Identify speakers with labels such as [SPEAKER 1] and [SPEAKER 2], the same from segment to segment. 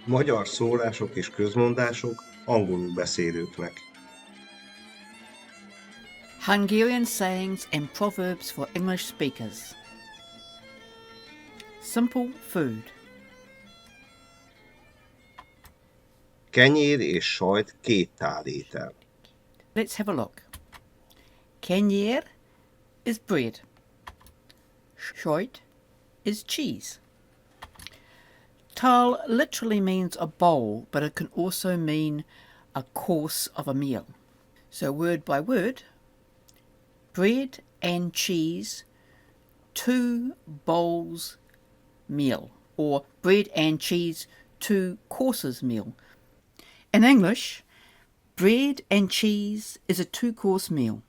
[SPEAKER 1] Magyar szólások és közmondások angolul beszélőknek.
[SPEAKER 2] Hungarian sayings and proverbs for English speakers. Simple food.
[SPEAKER 1] Kenyér és sajt két tál étel.
[SPEAKER 2] Let's have a look. Kenyér is bread. Sajt is cheese. Tal literally means a bowl, but it can also mean a course of a meal. So word by word, bread and cheese, 2 bowls meal, or bread and cheese, 2 courses meal. In English, bread and cheese is a 2-course meal.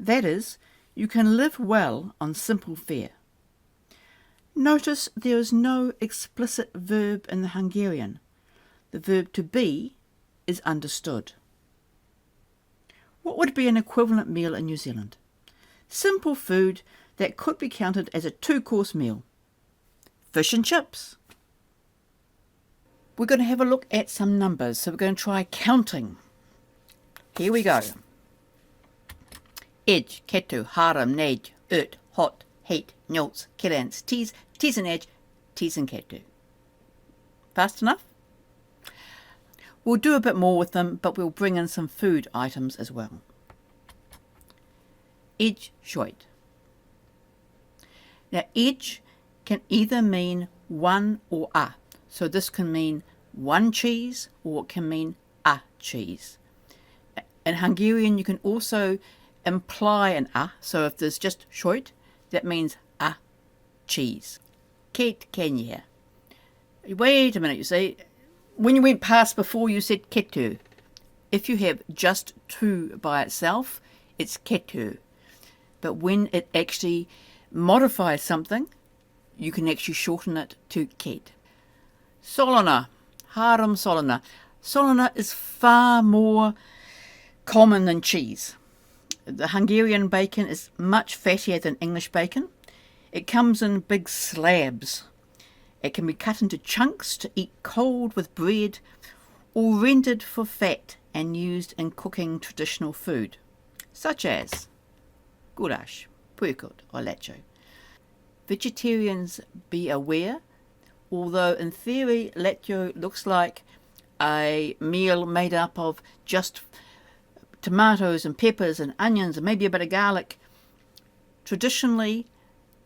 [SPEAKER 2] That is, you can live well on simple fare. Notice there is no explicit verb in the Hungarian. The verb to be is understood. What would be an equivalent meal in New Zealand? Simple food that could be counted as a 2-course meal. Fish and chips. We're going to have a look at some numbers, so we're going to try counting. Here we go. Edge, ketu, haram, neid, urt, hot, heat, nyots, kilans, teas and edge, teas and ketu. Fast enough? We'll do a bit more with them, but we'll bring in some food items as well. Edge, shoit. Now, edge can either mean one or a. So this can mean one cheese or it can mean a cheese. In Hungarian, you can also imply an a. So if there's just shoit, that means a cheese. Két Kenyér. Wait a minute, you see. When you went past before, you said ketu. If you have just 2 by itself, it's ketu. But when it actually modifies something, you can actually shorten it to ket. Solona, haram solona. Solona is far more common than cheese. The Hungarian bacon is much fattier than English bacon. It comes in big slabs. It can be cut into chunks to eat cold with bread or rendered for fat and used in cooking traditional food, such as goulash, purkot or lacho. Vegetarians be aware, although in theory lacho looks like a meal made up of just tomatoes and peppers and onions and maybe a bit of garlic. Traditionally,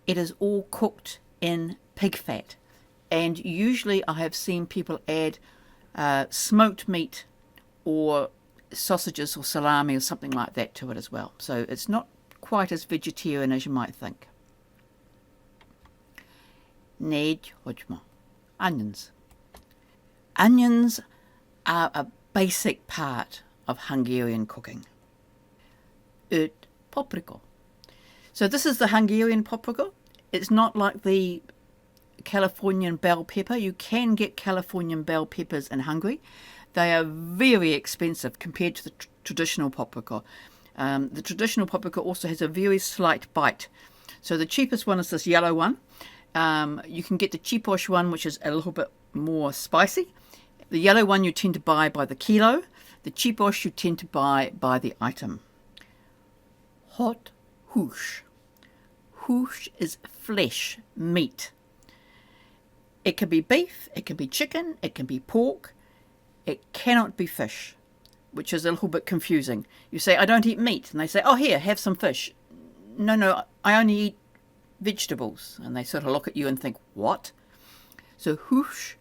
[SPEAKER 2] it is all cooked in pig fat, and usually I have seen people add smoked meat or sausages or salami or something like that to it as well. So it's not quite as vegetarian as you might think. Négy hagyma. Onions. Onions are a basic part of Hungarian cooking. Öt paprika. So this is the Hungarian paprika. It's not like the Californian bell pepper. You can get Californian bell peppers in Hungary. They are very expensive compared to the traditional paprika. The traditional paprika also has a very slight bite. So the cheapest one is this yellow one. You can get the cheapish one, which is a little bit more spicy. The yellow one you tend to buy by the kilo. The cheapish you tend to buy by the item. Hot hús. Hús is flesh, meat. It can be beef, it can be chicken, it can be pork. It cannot be fish, which is a little bit confusing. You say, I don't eat meat. And they say, oh, here, have some fish. No, I only eat vegetables. And they sort of look at you and think, what? So hús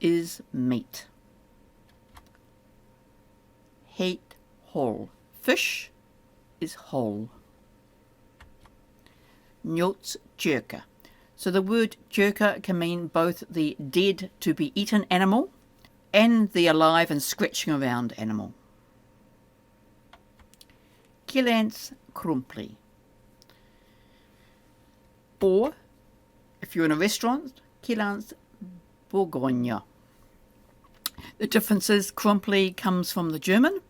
[SPEAKER 2] is meat. Hate whole. Fish is whole. Nyots jerka. So the word jerka can mean both the dead to be eaten animal and the alive and scratching around animal. Kilans krumpli. Or, if you're in a restaurant, kilans bourgogne. The difference is krumpli comes from the German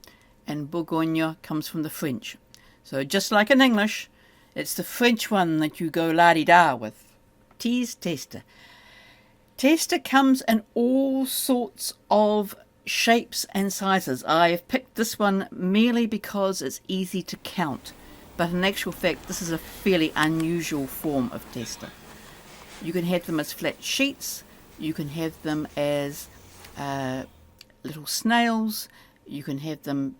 [SPEAKER 2] and bourgogne comes from the French. So just like in English, it's the French one that you go la-di-da with. Teas tester. Tészta comes in all sorts of shapes and sizes. I have picked this one merely because it's easy to count, but in actual fact this is a fairly unusual form of tészta. You can have them as flat sheets, you can have them as little snails, you can have them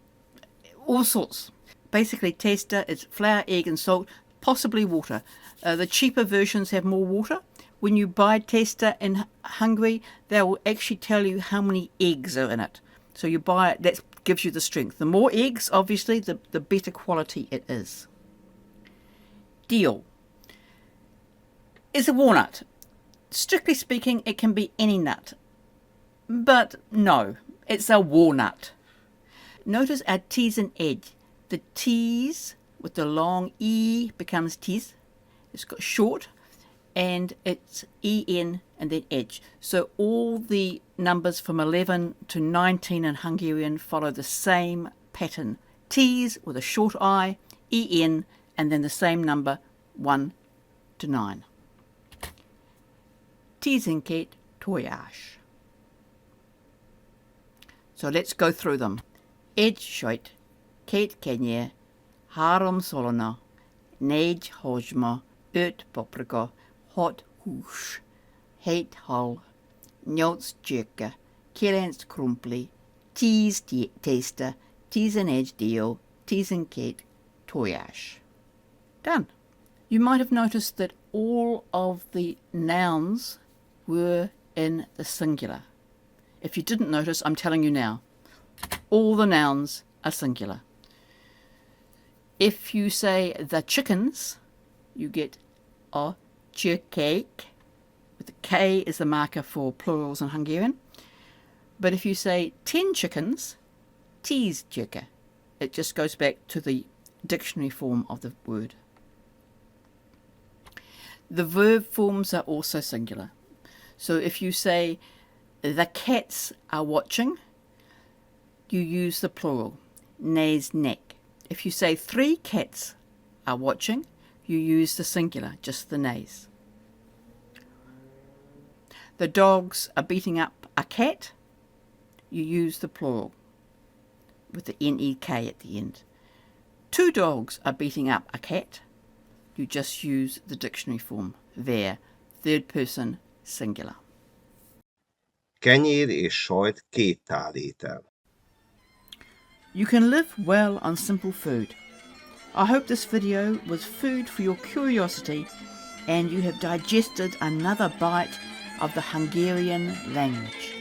[SPEAKER 2] all sorts. Basically tészta is flour, egg and salt, possibly water. The cheaper versions have more water. When you buy tészta in Hungary, they will actually tell you how many eggs are in it. So you buy it, that gives you the strength. The more eggs, obviously, the better quality it is. Deal is a walnut. Strictly speaking, it can be any nut. But no, it's a walnut. Notice our T's and edge. The T's with the long E becomes T's. It's got short, and it's EN and then edge. So all the numbers from 11 to 19 in Hungarian follow the same pattern. T's with a short I, EN, and then the same number 1 to 9. Tizenkét tojás. So let's go through them. Egy sajt, két kenyér, három szalonna, négy hagyma, 5 paprika, 6 hús, 7 hal, 8 gyöke, 9 krumpli, 10 tészta, 11 dió, 12 tojás. Done. You might have noticed that all of the nouns were in the singular. If you didn't notice, I'm telling you now. All the nouns are singular. If you say the chickens, you get a csirkék, with the K is the marker for plurals in Hungarian. But if you say 10 chickens, 10 gyöke. It just goes back to the dictionary form of the word. The verb forms are also singular. So if you say the cats are watching, you use the plural, néznek. If you say 3 cats are watching, you use the singular, just the néz. The dogs are beating up a cat, you use the plural with the nek at the end. 2 dogs are beating up a cat, you just use the dictionary form, ver, third person, singular.
[SPEAKER 1] Kenyér és sajt két tál étel.
[SPEAKER 2] You can live well on simple food. I hope this video was food for your curiosity and you have digested another bite of the Hungarian language.